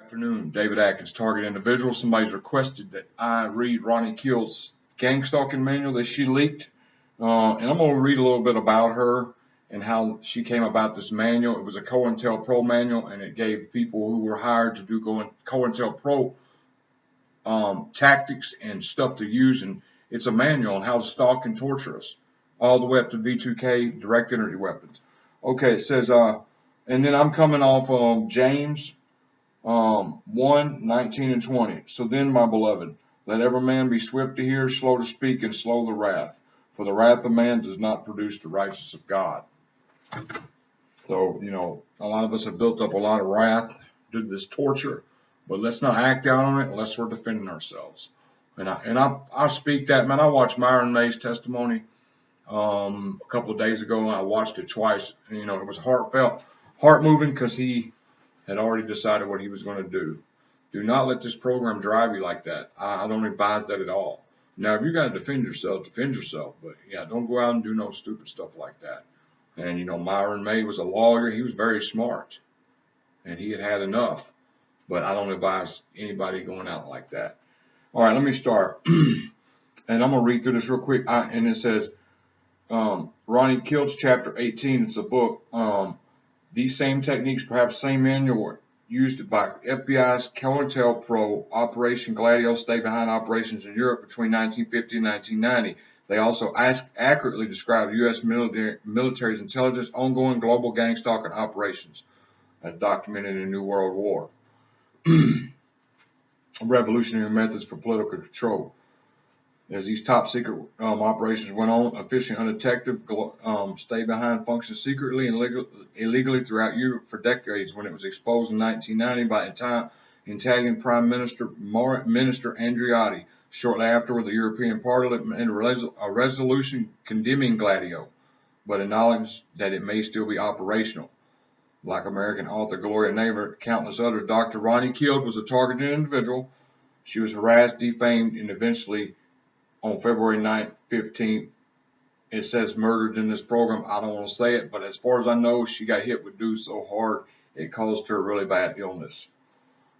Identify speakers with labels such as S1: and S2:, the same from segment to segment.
S1: Afternoon. David Atkins, target individual. Somebody's requested that I read Ronnie Kildes' Gangstalking manual that she leaked. And I'm going to read a little bit about her and how she came about this manual. It was a Cointelpro manual, and it gave people who were hired to do Cointelpro tactics and stuff to use. And it's a manual on how to stalk and torture us, all the way up to V2K, direct energy weapons. Okay, it says, and then I'm coming off James 1, 19 and 20. So then, my beloved, let every man be swift to hear, slow to speak, and slow to wrath. For the wrath of man does not produce the righteousness of God. So, a lot of us have built up a lot of wrath due to this torture, but let's not act out on it unless we're defending ourselves. And I speak that, man. I watched Myron May's testimony a couple of days ago, and I watched it twice. And, it was heartfelt, heart-moving, because he had already decided what he was going to do. Do not let this program drive you like that. I don't advise that at all. Now, if you got to defend yourself, defend yourself. But, yeah, don't go out and do no stupid stuff like that. And, Myron May was a lawyer. He was very smart. And he had enough. But I don't advise anybody going out like that. All right, let me start. And I'm going to read through this real quick. And it says, Ronnie Kildes, Chapter 18. It's a book. These same techniques, perhaps same manual, were used by FBI's Cointelpro Operation Gladio stay-behind operations in Europe between 1950 and 1990. They also accurately describe U.S. military's intelligence ongoing global gangstalking operations, as documented in the New World War. Revolutionary methods for political control. As these top secret operations went on, officially undetected, stay behind functioned secretly and illegally throughout Europe for decades. When it was exposed in 1990 by Italian Prime Minister Andreotti, shortly afterward, the European Parliament made a resolution condemning Gladio, but acknowledged that it may still be operational. Like American author Gloria Naylor and countless others, Dr. Ronnie Kildes was a targeted individual. She was harassed, defamed, and eventually, on February 9th, 15th, it says murdered in this program. I don't want to say it, but as far as I know, she got hit with dew so hard it caused her a really bad illness.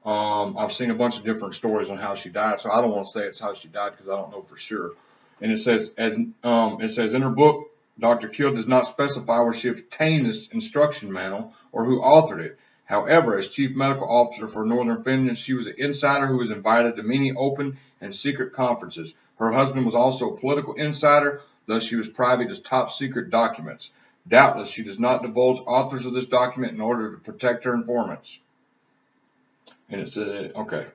S1: I've seen a bunch of different stories on how she died, so I don't want to say it's how she died because I don't know for sure. And it says, in her book, Dr. Kildes does not specify where she obtained this instruction manual or who authored it. However, as chief medical officer for Northern Finland, she was an insider who was invited to many open and secret conferences. Her husband was also a political insider, thus she was privy to top secret documents. Doubtless, she does not divulge authors of this document in order to protect her informants. And it said, okay.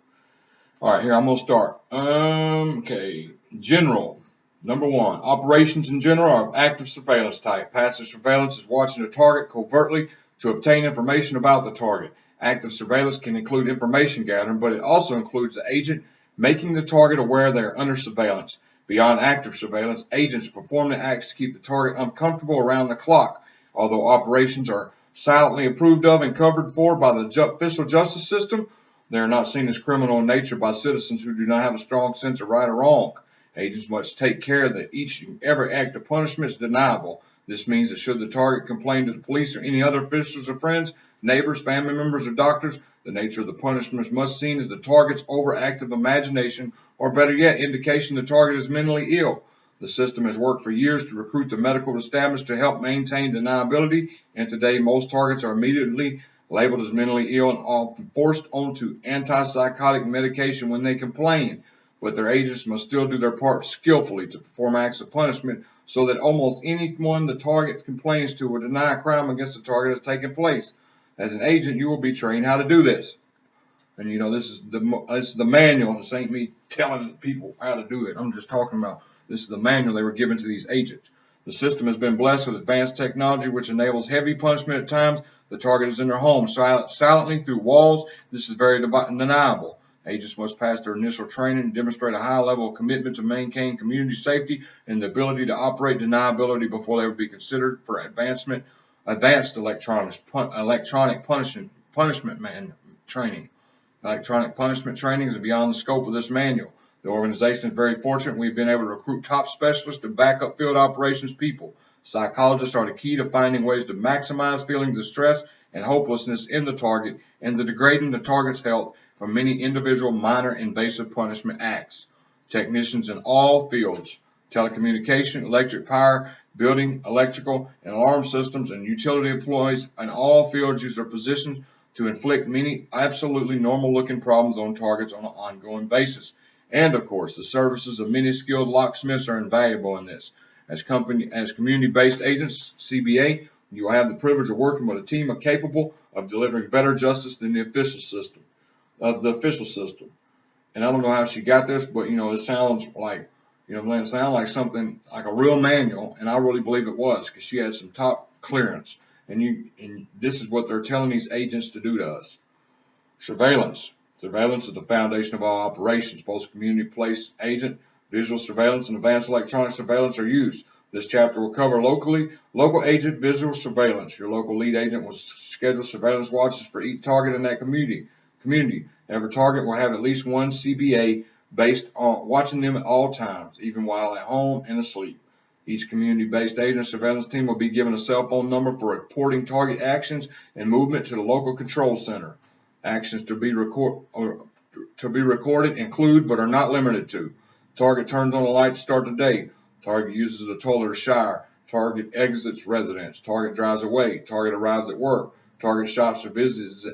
S1: All right, here I'm going to start. Okay, general. Number 1, operations in general are of active surveillance type. Passive surveillance is watching a target covertly to obtain information about the target. Active surveillance can include information gathering, but it also includes the agent making the target aware they are under surveillance. Beyond active surveillance, agents perform the acts to keep the target uncomfortable around the clock. Although operations are silently approved of and covered for by the official justice system, they are not seen as criminal in nature by citizens who do not have a strong sense of right or wrong. Agents must take care that each and every act of punishment is deniable. This means that should the target complain to the police or any other officials or friends, neighbors, family members, or doctors, the nature of the punishment must be seen as the target's overactive imagination, or better yet, indication the target is mentally ill. The system has worked for years to recruit the medical establishment to help maintain deniability, and today most targets are immediately labeled as mentally ill and often forced onto antipsychotic medication when they complain. But their agents must still do their part skillfully to perform acts of punishment so that almost anyone the target complains to will deny a crime against the target has taken place. As an agent, you will be trained how to do this. And this is the manual. This ain't me telling people how to do it. I'm just talking about this is the manual they were given to these agents. The system has been blessed with advanced technology which enables heavy punishment at times. The target is in their home silently through walls. This is very deniable. Agents must pass their initial training and demonstrate a high level of commitment to maintain community safety and the ability to operate deniability before they would be considered for advanced electronic punishment training. Electronic punishment training is beyond the scope of this manual. The organization is very fortunate we've been able to recruit top specialists to back up field operations people. Psychologists are the key to finding ways to maximize feelings of stress and hopelessness in the target and to degrading the target's health for many individual minor invasive punishment acts. Technicians in all fields, telecommunication, electric power, building, electrical, and alarm systems, and utility employees in all fields use their position to inflict many absolutely normal-looking problems on targets on an ongoing basis. And of course, the services of many skilled locksmiths are invaluable in this. As community-based agents, CBA, you will have the privilege of working with a team capable of delivering better justice than the official system. And I don't know how she got this, but it sounds like, it sounds like something like a real manual, and I really believe it was, because she had some top clearance. And this is what they're telling these agents to do to us. Surveillance. Surveillance is the foundation of all operations. Both community-based agent, visual surveillance, and advanced electronic surveillance are used. This chapter will cover local agent visual surveillance. Your local lead agent will schedule surveillance watches for each target in that community. Every target will have at least one CBA based on watching them at all times, even while at home and asleep. Each community-based agent surveillance team will be given a cell phone number for reporting target actions and movement to the local control center. Actions to be recorded include, but are not limited to: target turns on a light to start the day, target uses a toilet or shower, target exits residence, target drives away, target arrives at work, target shops or visits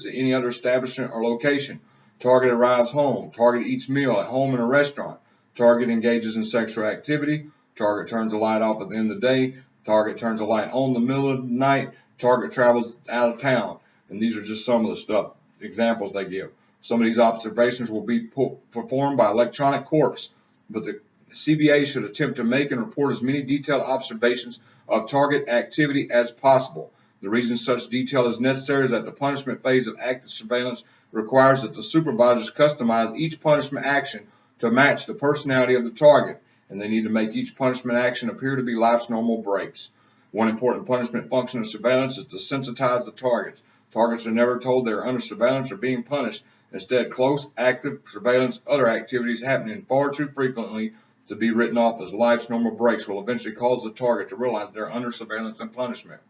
S1: at any other establishment or location, target arrives home, target eats meal at home in a restaurant, target engages in sexual activity, target turns the light off at the end of the day, target turns the light on in the middle of the night, target travels out of town. And these are just some of the examples they give. Some of these observations will be performed by electronic corpse, but the CBA should attempt to make and report as many detailed observations of target activity as possible. The reason such detail is necessary is that the punishment phase of active surveillance requires that the supervisors customize each punishment action to match the personality of the target, and they need to make each punishment action appear to be life's normal breaks. One important punishment function of surveillance is to sensitize the targets. Targets are never told they are under surveillance or being punished. Instead, close, active surveillance, other activities happening far too frequently to be written off as life's normal breaks will eventually cause the target to realize they're under surveillance and punishment.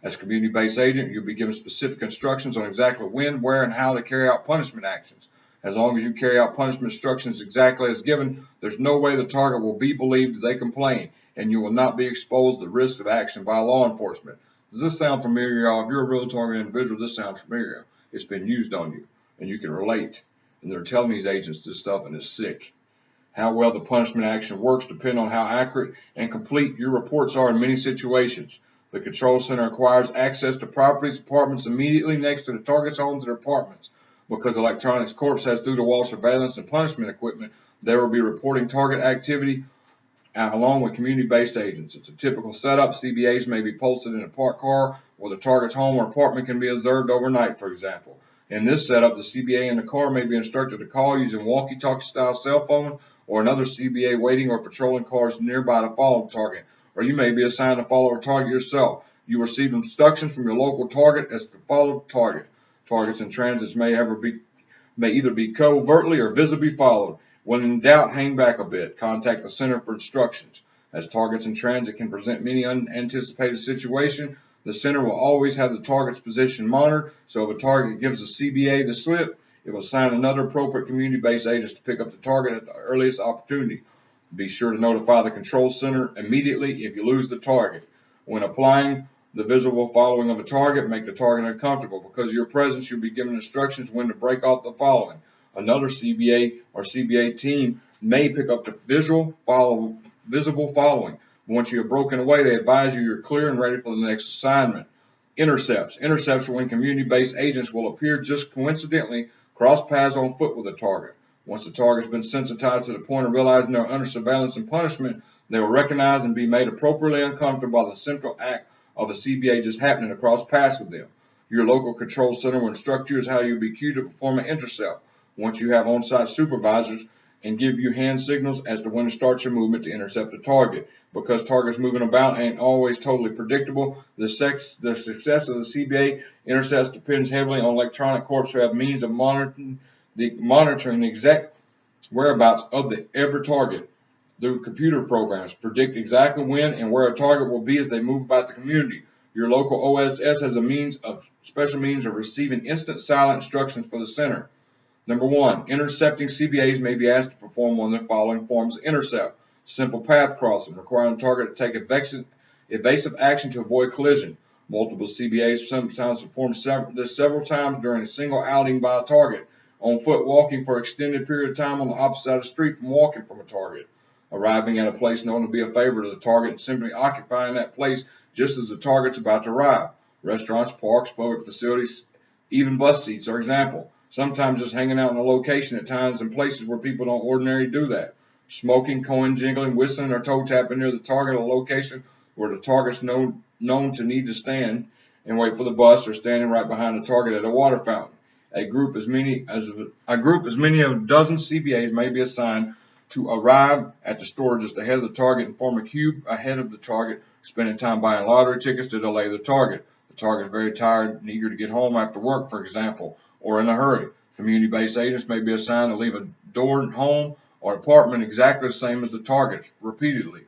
S1: As community-based agent, you'll be given specific instructions on exactly when, where, and how to carry out punishment actions. As long as you carry out punishment instructions exactly as given, there's no way the target will be believed that they complain, and you will not be exposed to the risk of action by law enforcement. Does this sound familiar, y'all? If you're a real target individual, this sounds familiar. It's been used on you, and you can relate. And they're telling these agents this stuff, and it's sick. How well the punishment action works depends on how accurate and complete your reports are in many situations. The control center acquires access to properties, apartments immediately next to the target's homes and apartments. Because Electronics Corp has through-the-wall surveillance and punishment equipment, they will be reporting target activity along with community-based agents. It's a typical setup. CBAs may be posted in a parked car where the target's home or apartment can be observed overnight, for example. In this setup, the CBA in the car may be instructed to call using walkie-talkie style cell phone or another CBA waiting or patrolling cars nearby to follow the target. Or you may be assigned to follow a target yourself. You receive instructions from your local target as to follow the target. Targets in transits may either be covertly or visibly followed. When in doubt, hang back a bit. Contact the center for instructions. As targets in transit can present many unanticipated situations, the center will always have the target's position monitored, so if a target gives the CBA the slip, it will assign another appropriate community-based agents to pick up the target at the earliest opportunity. Be sure to notify the control center immediately if you lose the target. When applying the visible following of a target, make the target uncomfortable. Because of your presence, you'll be given instructions when to break off the following. Another CBA or CBA team may pick up the visible following. Once you have broken away, they advise you you're clear and ready for the next assignment. Intercepts. Intercepts are when community-based agents will appear just coincidentally cross paths on foot with a target. Once the target's been sensitized to the point of realizing they're under surveillance and punishment, they will recognize and be made appropriately uncomfortable by the central act of a CBA just happening to cross paths with them. Your local control center will instruct you as how you'll be cued to perform an intercept. Once you have on-site supervisors and give you hand signals as to when to start your movement to intercept the target. Because targets moving about ain't always totally predictable, the success of the CBA intercepts depends heavily on electronic corps who have means of monitoring the exact whereabouts of every target. Through computer programs, predict exactly when and where a target will be as they move about the community. Your local OSS has a special means of receiving instant silent instructions for the center. Number 1, intercepting CBAs may be asked to perform one of the following forms of intercept. Simple path crossing, requiring the target to take evasive action to avoid collision. Multiple CBAs sometimes perform this several times during a single outing by a target. On foot, walking for an extended period of time on the opposite side of the street from walking from a target. Arriving at a place known to be a favorite of the target and simply occupying that place just as the target's about to arrive. Restaurants, parks, public facilities, even bus seats are example. Sometimes just hanging out in a location at times and places where people don't ordinarily do that. Smoking, coin jingling, whistling, or toe tapping near the target, a location where the target's known to need to stand and wait for the bus, or standing right behind the target at a water fountain. A group as many as a dozen CBAs may be assigned to arrive at the store just ahead of the target and form a cube ahead of the target, spending time buying lottery tickets to delay the target. The target is very tired and eager to get home after work, for example, or in a hurry. Community-based agents may be assigned to leave a door, home, or apartment exactly the same as the target repeatedly.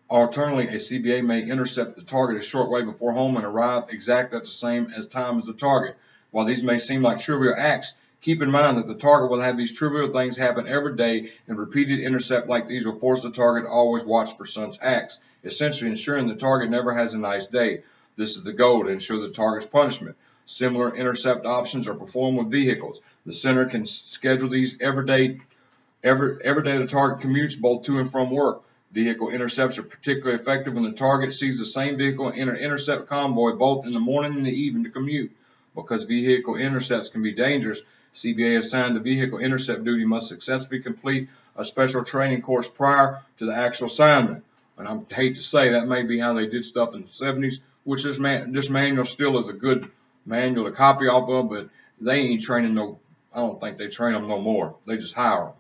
S1: Alternately, a CBA may intercept the target a short way before home and arrive exactly at the same time as the target. While these may seem like trivial acts, keep in mind that the target will have these trivial things happen every day, and repeated intercept like these will force the target to always watch for such acts, essentially ensuring the target never has a nice day. This is the goal, to ensure the target's punishment. Similar intercept options are performed with vehicles. The center can schedule these every day the target commutes both to and from work. Vehicle intercepts are particularly effective when the target sees the same vehicle and intercept convoy both in the morning and the evening to commute. Because vehicle intercepts can be dangerous, CBA assigned to vehicle intercept duty must successfully complete a special training course prior to the actual assignment. And I hate to say that may be how they did stuff in the 70s, which this manual still is a good manual to copy off of, but they ain't training I don't think they train them no more. They just hire them.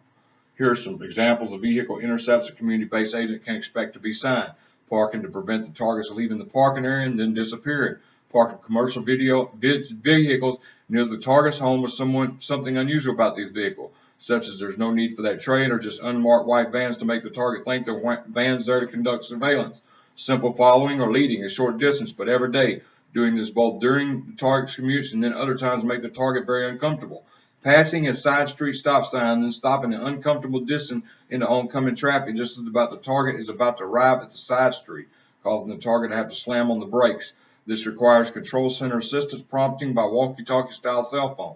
S1: Here are some examples of vehicle intercepts a community-based agent can expect to be signed. Parking to prevent the targets leaving the parking area and then disappearing. Parking commercial vehicles near the target's home with something unusual about these vehicles, such as there's no need for that trade or just unmarked white vans to make the target think the van's there to conduct surveillance. Simple following or leading a short distance, but every day. Doing this both during the target's commutes and then other times make the target very uncomfortable. Passing a side street stop sign, then stopping an uncomfortable distance into oncoming traffic just as the target is about to arrive at the side street, causing the target to have to slam on the brakes. This requires control center assistance prompting by walkie-talkie style cell phone.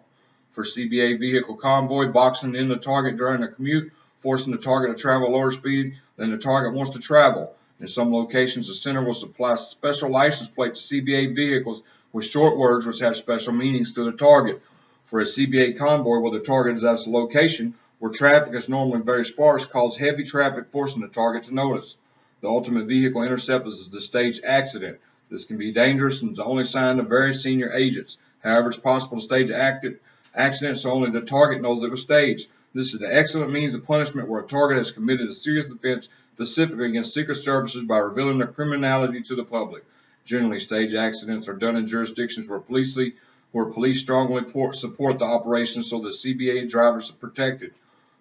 S1: For CBA vehicle convoy, boxing in the target during a commute, forcing the target to travel lower speed than the target wants to travel. In some locations, the center will supply special license plates to CBA vehicles with short words which have special meanings to the target. For a CBA convoy where the target is at a location where traffic is normally very sparse, cause heavy traffic, forcing the target to notice. The ultimate vehicle intercept is the staged accident. This can be dangerous and is only assigned to very senior agents. However, it's possible to stage accident so only the target knows it was staged. This is an excellent means of punishment where a target has committed a serious offense specifically against secret services by revealing their criminality to the public. Generally, stage accidents are done in jurisdictions where police strongly support the operation so the CBA drivers are protected.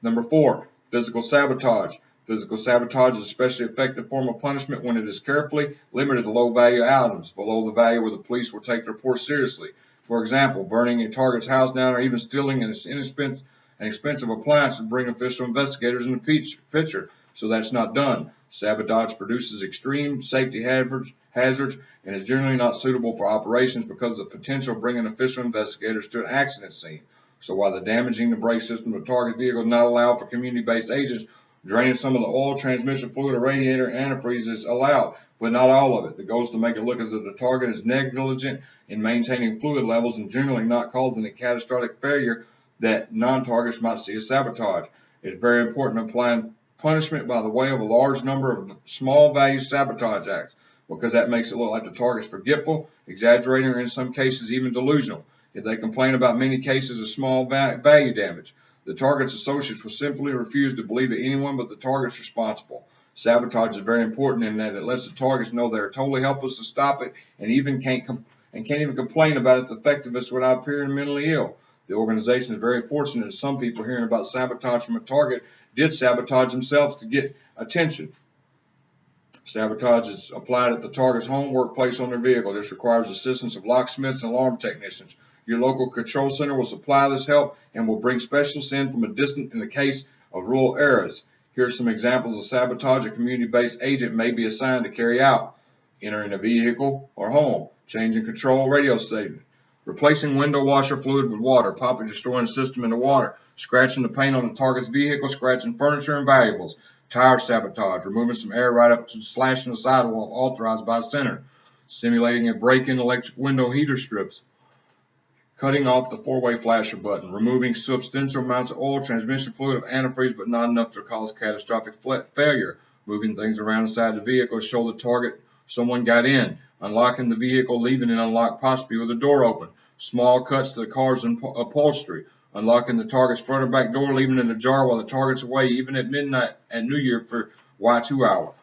S1: Number 4, physical sabotage. Physical sabotage is an especially effective form of punishment when it is carefully limited to low-value items, below the value where the police will take the report seriously. For example, burning a target's house down or even stealing an expensive appliance to bring official investigators in the picture, so that's not done. Sabotage produces extreme safety hazards and is generally not suitable for operations because of the potential of bringing official investigators to an accident scene. So while the damaging the brake system of the target vehicle is not allowed for community-based agents, draining some of the oil, transmission fluid, or radiator antifreeze is allowed, but not all of it. The goal is to make it look as if the target is negligent in maintaining fluid levels and generally not causing a catastrophic failure that non-targets might see as sabotage. It's very important applying punishment by the way of a large number of small value sabotage acts, because that makes it look like the target's forgetful, exaggerating, or in some cases even delusional. If they complain about many cases of small value damage, the target's associates will simply refuse to believe that anyone but the target's responsible. Sabotage is very important in that it lets the targets know they are totally helpless to stop it and can't even complain about its effectiveness without appearing mentally ill. The organization is very fortunate that some people hearing about sabotage from a target did sabotage themselves to get attention. Sabotage is applied at the target's home, workplace, on their vehicle. This requires assistance of locksmiths and alarm technicians. Your local control center will supply this help and will bring specialists in from a distance in the case of rural areas. Here are some examples of sabotage a community-based agent may be assigned to carry out: entering a vehicle or home, changing control radio station, replacing window washer fluid with water, popping destroying the system into water, scratching the paint on the target's vehicle, scratching furniture and valuables, tire sabotage, removing some air right up to slashing the sidewall authorized by center, simulating a break-in electric window heater strips, cutting off the four-way flasher button, removing substantial amounts of oil, transmission fluid, of antifreeze, but not enough to cause catastrophic failure, moving things around inside the vehicle to show the target someone got in, unlocking the vehicle, leaving it unlocked possibly with the door open, small cuts to the car's upholstery, unlocking the target's front or back door, leaving it ajar while the target's away, even at midnight at New Year for Y2 hour,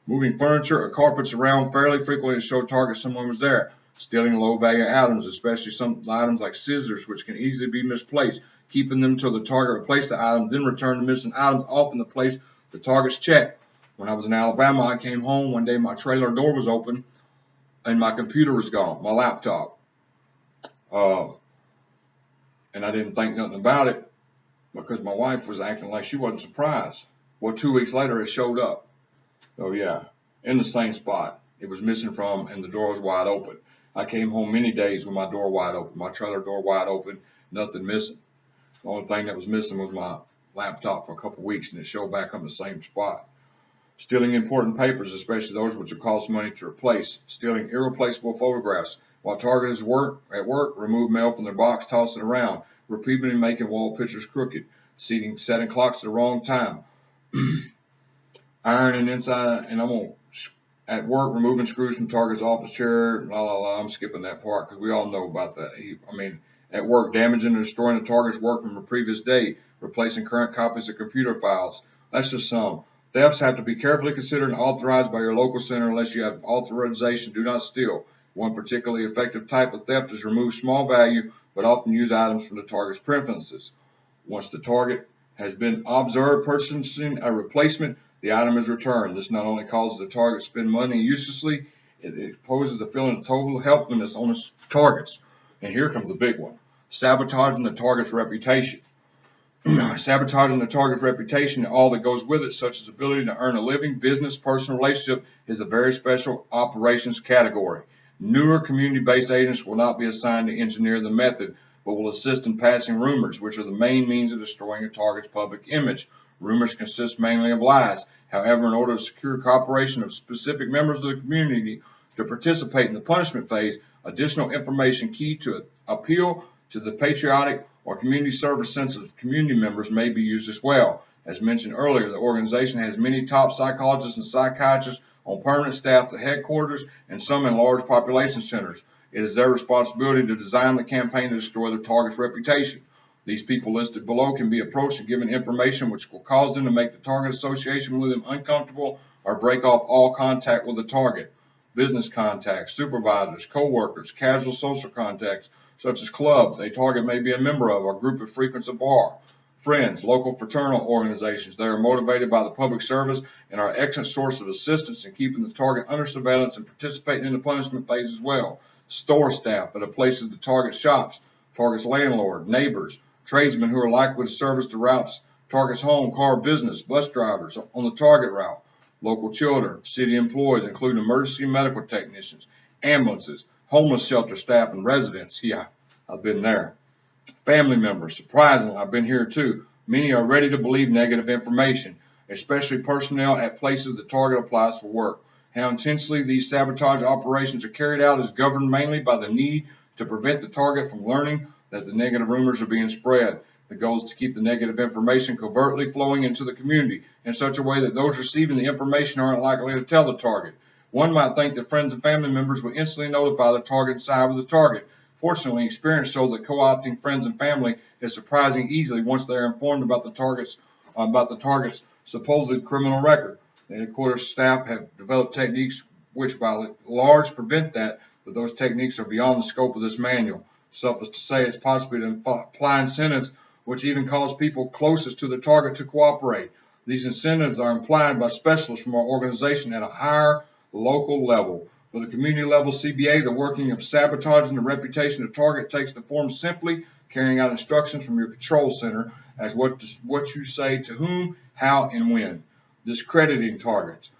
S1: moving furniture or carpets around fairly frequently to show target someone was there, stealing low-value items, especially some items like scissors, which can easily be misplaced, keeping them until the target replaced the item, then return the missing items off in the place the target's checked. When I was in Alabama, I came home one day, my trailer door was open, and my computer was gone, my laptop. And I didn't think nothing about it because my wife was acting like she wasn't surprised. Well, 2 weeks later, it showed up. Oh, yeah, in the same spot it was missing from, and the door was wide open. I came home many days with my door wide open, my trailer door wide open, nothing missing. The only thing that was missing was my laptop for a couple of weeks, and it showed back up in the same spot. Stealing important papers, especially those which will cost money to replace. Stealing irreplaceable photographs. While target is at work, remove mail from their box, toss it around. Repeatedly making wall pictures crooked. Setting clocks at the wrong time. Ironing inside, and at work, removing screws from target's office chair. I'm skipping that part because we all know about that. At work, damaging and destroying the target's work from the previous day. Replacing current copies of computer files. That's just some. Thefts have to be carefully considered and authorized by your local center unless you have authorization. Do not steal. One particularly effective type of theft is remove small value but often used items from the target's premises. Once the target has been observed purchasing a replacement, the item is returned. This not only causes the target to spend money uselessly, it imposes the feeling of total helplessness on its targets. And here comes the big one: sabotaging the target's reputation. Sabotaging the target's reputation and all that goes with it, such as ability to earn a living, business, personal relationship, is a very special operations category. Newer community-based agents will not be assigned to engineer the method, but will assist in passing rumors, which are the main means of destroying a target's public image. Rumors consist mainly of lies. However, in order to secure cooperation of specific members of the community to participate in the punishment phase, additional information key to appeal to the patriotic or community service sensitive community members may be used as well. As mentioned earlier, the organization has many top psychologists and psychiatrists on permanent staff at headquarters and some in large population centers. It is their responsibility to design the campaign to destroy the target's reputation. These people listed below can be approached and given information which will cause them to make the target association with them uncomfortable or break off all contact with the target. Business contacts, supervisors, co-workers, casual social contacts, such as clubs a target may be a member of or group that frequents a bar. Friends, local fraternal organizations. They are motivated by the public service and are an excellent source of assistance in keeping the target under surveillance and participating in the punishment phase as well. Store staff at the places the target shops, target's landlord, neighbors, tradesmen who are likely to service the routes, target's home, car, business, bus drivers on the target route, local children, city employees, including emergency medical technicians, ambulances, homeless shelter staff and residents. Yeah, I've been there. Family members. Surprisingly, I've been here too. Many are ready to believe negative information, especially personnel at places the target applies for work. How intensely these sabotage operations are carried out is governed mainly by the need to prevent the target from learning that the negative rumors are being spread. The goal is to keep the negative information covertly flowing into the community in such a way that those receiving the information aren't likely to tell the target. One might think that friends and family members will instantly notify the target and side with the target. Fortunately, experience shows that co-opting friends and family is surprising easily once they are informed about the target's supposed criminal record. The headquarters staff have developed techniques which by large prevent that, but those techniques are beyond the scope of this manual. Suffice to say, it's possible to apply incentives which even cause people closest to the target to cooperate. These incentives are implied by specialists from our organization at a higher local level. For the community level CBA, the working of sabotaging the reputation of target takes the form simply carrying out instructions from your control center as what you say to whom, how, and when. Discrediting targets.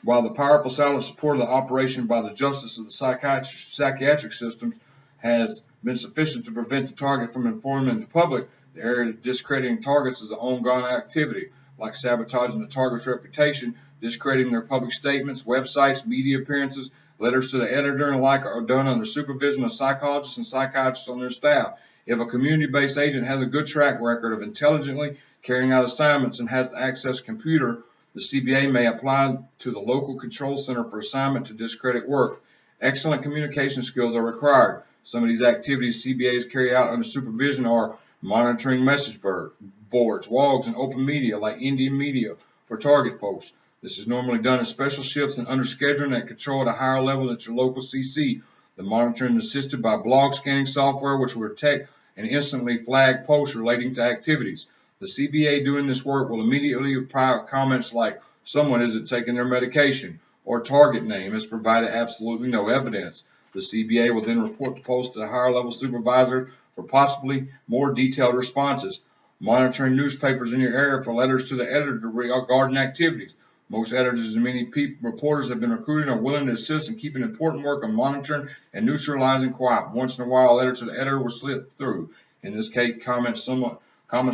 S1: While the powerful silent support of the operation by the justice of the psychiatric systems has been sufficient to prevent the target from informing the public, the area of discrediting targets is an ongoing activity, like sabotaging the target's reputation. Discrediting their public statements, websites, media appearances, letters to the editor, and the like are done under supervision of psychologists and psychiatrists on their staff. If a community-based agent has a good track record of intelligently carrying out assignments and has to access a computer, the CBA may apply to the local control center for assignment to discredit work. Excellent communication skills are required. Some of these activities CBAs carry out under supervision are monitoring message boards, WOGs, and open media like Indian media for target folks. This is normally done in special shifts and under scheduling that control at a higher level at your local CC. The monitoring is assisted by blog scanning software, which will detect and instantly flag posts relating to activities. The CBA doing this work will immediately reply comments like, someone isn't taking their medication, or target name has provided absolutely no evidence. The CBA will then report the post to the higher level supervisor for possibly more detailed responses. Monitoring newspapers in your area for letters to the editor regarding activities. Most editors and many reporters have been recruited and are willing to assist in keeping important work on monitoring and neutralizing quiet. Once in a while, a letter to the editor will slip through. In this case, comments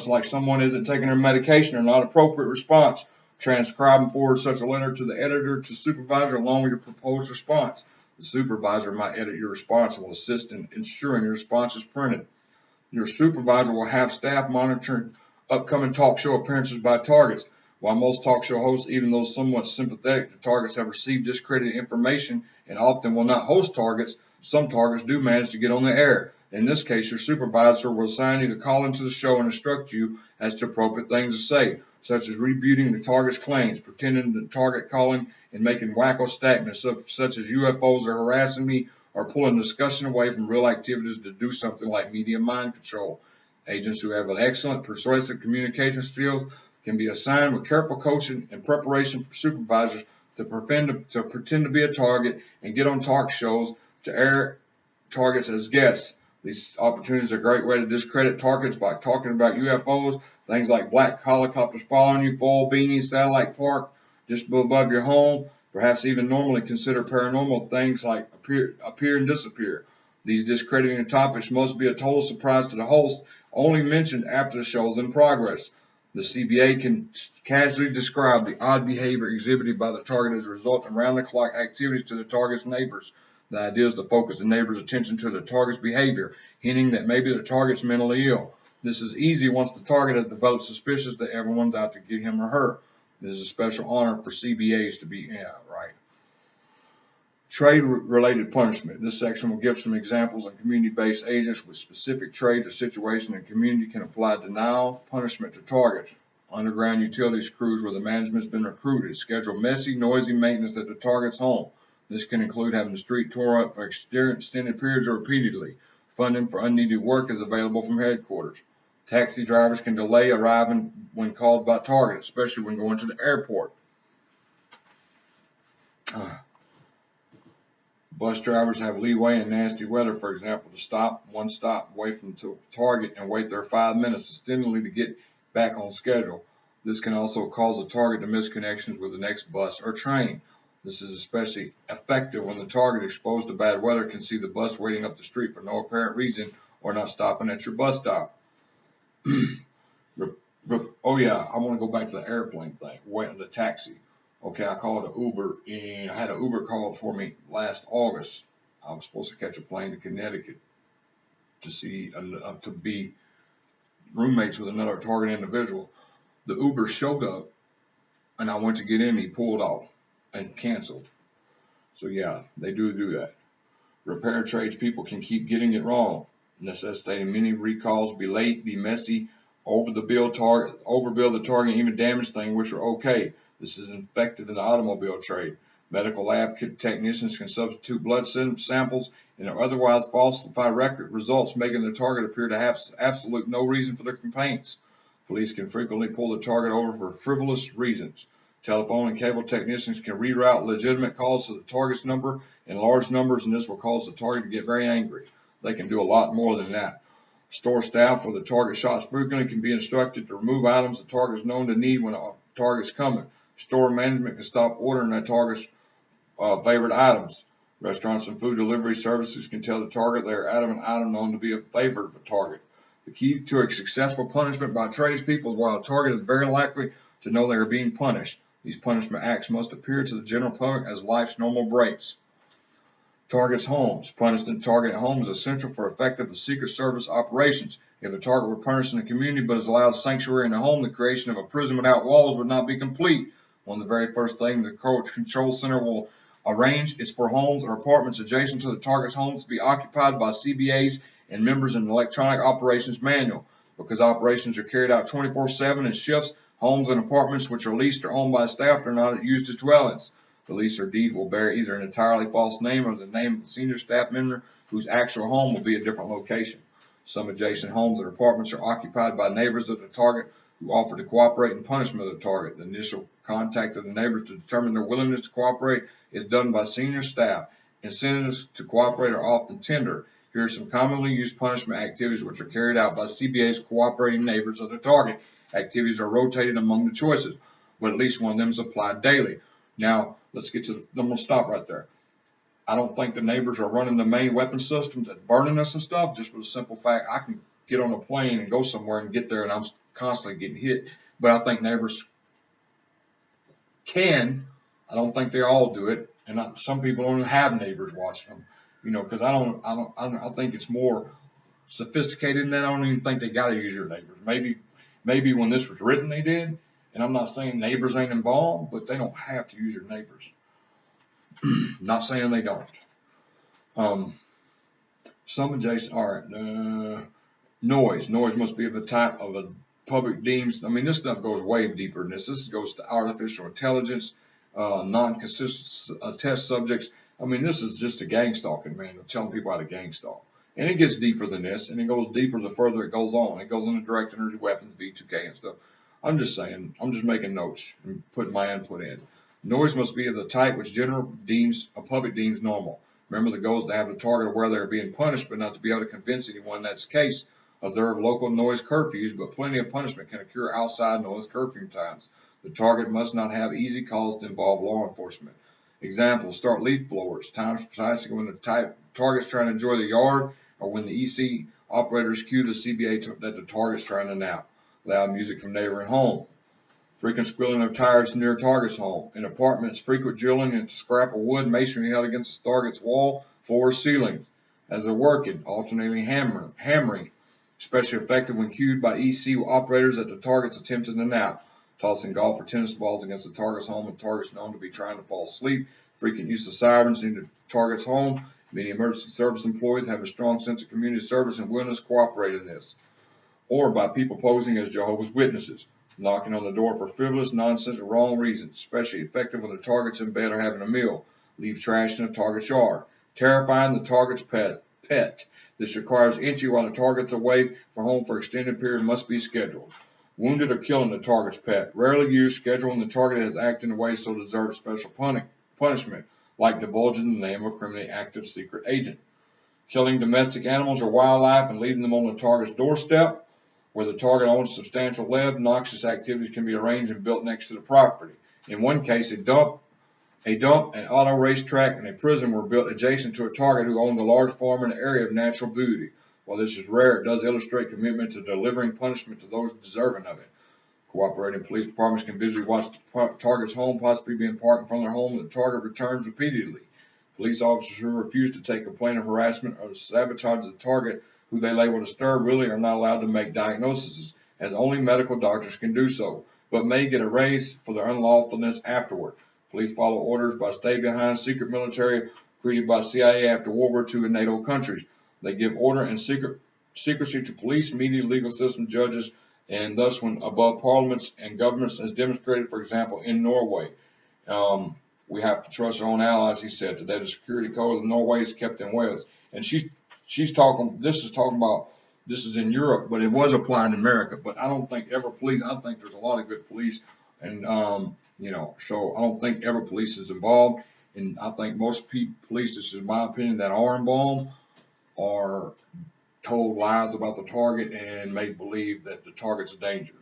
S1: like someone isn't taking their medication or not appropriate response. Transcribe and forward such a letter to the editor to supervisor along with your proposed response. The supervisor might edit your response and will assist in ensuring your response is printed. Your supervisor will have staff monitoring upcoming talk show appearances by targets. While most talk show hosts, even those somewhat sympathetic to targets, have received discredited information and often will not host targets, some targets do manage to get on the air. In this case, your supervisor will assign you to call into the show and instruct you as to appropriate things to say, such as rebutting the target's claims, pretending the target calling and making wacko statements such as UFOs are harassing me, or pulling discussion away from real activities to do something like media mind control. Agents who have an excellent persuasive communication skills can be assigned with careful coaching and preparation for supervisors to pretend to be a target and get on talk shows to air targets as guests. These opportunities are a great way to discredit targets by talking about UFOs, things like black helicopters following you, foil beanies, satellite park just above your home, perhaps even normally consider paranormal things like appear and disappear. These discrediting topics must be a total surprise to the host, only mentioned after the show is in progress. The CBA can casually describe the odd behavior exhibited by the target as a result of round-the-clock activities to the target's neighbors. The idea is to focus the neighbor's attention to the target's behavior, hinting that maybe the target's mentally ill. This is easy once the target has developed suspicions that everyone's out to get him or her. It is a special honor for CBAs to be, right. Trade-related punishment. This section will give some examples of community-based agents with specific trades or situations in the community can apply denial punishment to targets. Underground utilities crews where the management's been recruited schedule messy, noisy maintenance at the target's home. This can include having the street tore up for extended periods or repeatedly. Funding for unneeded work is available from headquarters. Taxi drivers can delay arriving when called by target, especially when going to the airport. Bus drivers have leeway in nasty weather, for example, to stop one stop away from the target and wait there 5 minutes instantly to get back on schedule. This can also cause the target to miss connections with the next bus or train. This is especially effective when the target exposed to bad weather can see the bus waiting up the street for no apparent reason or not stopping at your bus stop. Oh yeah, I want to go back to the airplane thing, the taxi. Okay, I called an Uber, and I had an Uber called for me last August. I was supposed to catch a plane to Connecticut to be roommates with another target individual. The Uber showed up, and I went to get in. He pulled off and canceled. So yeah, they do that. Repair trades people can keep getting it wrong, necessitating many recalls, be late, be messy, overbill the target, and even damage things which are okay. This is effective in the automobile trade. Medical lab technicians can substitute blood samples and otherwise falsify record results, making the target appear to have absolute no reason for their complaints. Police can frequently pull the target over for frivolous reasons. Telephone and cable technicians can reroute legitimate calls to the target's number in large numbers, and this will cause the target to get very angry. They can do a lot more than that. Store staff, where the target shots frequently, can be instructed to remove items the target is known to need when a target's coming. Store management can stop ordering that target's favorite items. Restaurants and food delivery services can tell the target they are out of an item known to be a favorite of a target. The key to a successful punishment by tradespeople is while a target is very likely to know they are being punished, these punishment acts must appear to the general public as life's normal breaks. Target's homes. Punishing the target at home is essential for effective Secret Service operations. If a target were punished in the community but is allowed sanctuary in the home, the creation of a prison without walls would not be complete. One of the very first things the Control Center will arrange is for homes or apartments adjacent to the target's homes to be occupied by CBAs and members in the Electronic Operations Manual. Because operations are carried out 24/7 in shifts, homes and apartments which are leased or owned by staff are not used as dwellings. The lease or deed will bear either an entirely false name or the name of a senior staff member whose actual home will be a different location. Some adjacent homes and apartments are occupied by neighbors of the target who offer to cooperate in punishment of the target. The initial contact of the neighbors to determine their willingness to cooperate is done by senior staff. Incentives to cooperate are often tender. Here are some commonly used punishment activities which are carried out by CBA's cooperating neighbors of the target. Activities are rotated among the choices, but at least one of them is applied daily. Now, let's get to I'm going to stop right there. I don't think the neighbors are running the main weapon systems that's burning us and stuff, just for the simple fact I can get on a plane and go somewhere and get there and I'm constantly getting hit. But I think neighbors can. I don't think they all do it. And some people don't even have neighbors watching them, because I think it's more sophisticated than that. I don't even think they got to use your neighbors. Maybe when this was written they did. And I'm not saying neighbors ain't involved, but they don't have to use your neighbors. Not saying they don't. Some adjacent, all right, noise. Noise must be of the type of a public deems. I mean, this stuff goes way deeper than this. This goes to artificial intelligence, non-consistent test subjects. I mean, this is just a gangstalking, man. They're telling people how to gangstalk. And it gets deeper than this, and it goes deeper the further it goes on. It goes into direct energy weapons, V2K and stuff. I'm just saying, I'm just making notes and putting my input in. Noise must be of the type which public deems normal. Remember, the goal is to have the target aware they are being punished, but not to be able to convince anyone that's the case. Observe local noise curfews, but plenty of punishment can occur outside noise curfew times. The target must not have easy calls to involve law enforcement. Example, start leaf blowers. Times precisely when the target's trying to enjoy the yard or when the EC operators cue the CBA that the target's trying to nap. Loud music from neighboring home. Frequent squealing of tires near target's home. In apartments, frequent drilling and scrap of wood, masonry held against the target's wall, floor, ceilings. As they're working, alternating hammering, especially effective when cued by EC operators that the target's attempting to nap. Tossing golf or tennis balls against the target's home when the target's known to be trying to fall asleep. Frequent use of sirens in the target's home. Many emergency service employees have a strong sense of community service and willingness to cooperate in this. Or by people posing as Jehovah's Witnesses. Knocking on the door for frivolous, nonsense, or wrong reasons, especially effective when the target's in bed or having a meal. Leave trash in the target's yard. Terrifying the target's pet. This requires entry while the target's away from home for extended period must be scheduled. Wounded or killing the target's pet. Rarely used. Schedule when the target has acted in a way so deserves special punishment, like divulging the name of a criminally active secret agent. Killing domestic animals or wildlife and leaving them on the target's doorstep. Where the target owns substantial land, noxious activities can be arranged and built next to the property. In one case, a dump, an auto racetrack, and a prison were built adjacent to a target who owned a large farm in an area of natural beauty. While this is rare, it does illustrate commitment to delivering punishment to those deserving of it. Cooperating police departments can visually watch the target's home possibly being parked in front of their home and the target returns repeatedly. Police officers who refuse to take complaint of harassment or sabotage the target who they label disturbed really are not allowed to make diagnoses, as only medical doctors can do so, but may get a raise for their unlawfulness afterward. Police follow orders by stay-behind secret military created by CIA after World War II in NATO countries. They give order and secrecy to police, media, legal system, judges, and thus when above parliaments and governments, as demonstrated, for example, in Norway. We have to trust our own allies, he said. Today, the security code of Norway is kept in Wales. And this is talking about This is in Europe, but it was applied in America. But I don't think every police, I think there's a lot of good police, and you know, so I don't think every police is involved. And I think most police, this is my opinion, that are involved are told lies about the target and made believe that the target's a danger.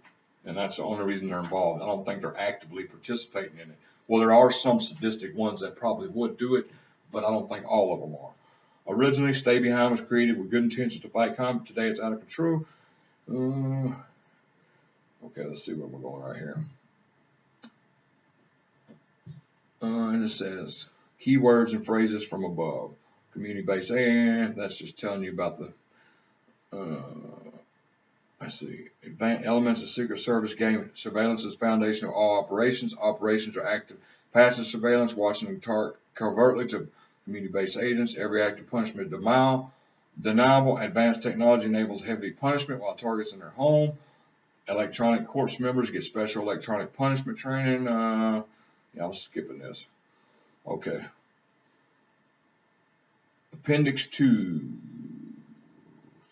S1: And that's the only reason they're involved. I don't think they're actively participating in it. Well, there are some sadistic ones that probably would do it, but I don't think all of them are. Originally, Stay Behind was created with good intentions to fight crime. Today, it's out of control. Okay, let's see where we're going right here. And it says keywords and phrases from above. Community-based, and that's just telling you about the let's see. Advanced elements of Secret Service game. Surveillance is foundation of all operations. Operations are active, passive surveillance, watching them covertly to community-based agents. Every act of punishment is deniable. Advanced technology enables heavy punishment while targets in their home. Electronic corps members get special electronic punishment training. Yeah, I'm skipping this. Okay. Appendix 2.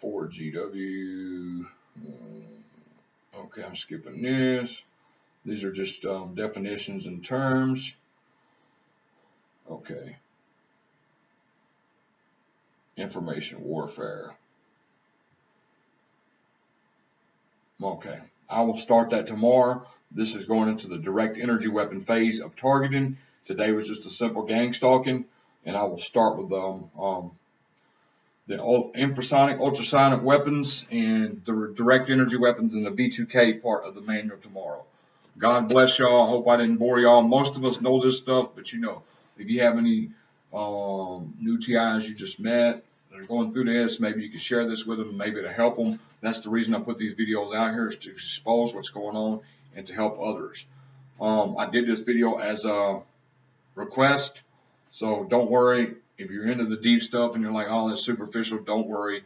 S1: 4GW. Okay, I'm skipping this. These are just definitions and terms. Okay. Information warfare. Okay. I will start that tomorrow. This is going into the direct energy weapon phase of targeting. Today was just a simple gang stalking, and I will start with the infrasonic, ultrasonic weapons and the direct energy weapons and the V2K part of the manual tomorrow. God bless y'all. I hope I didn't bore y'all. Most of us know this stuff, but you know, if you have any new TIs you just met that are going through this, maybe you can share this with them, maybe to help them. That's the reason I put these videos out here, is to expose what's going on and to help others. I did this video as a request, so don't worry. If you're into the deep stuff and you're like, oh, that's superficial, don't worry.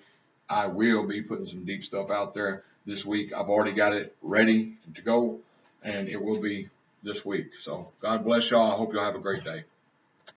S1: I will be putting some deep stuff out there this week. I've already got it ready to go, and it will be this week. So God bless y'all. I hope y'all have a great day.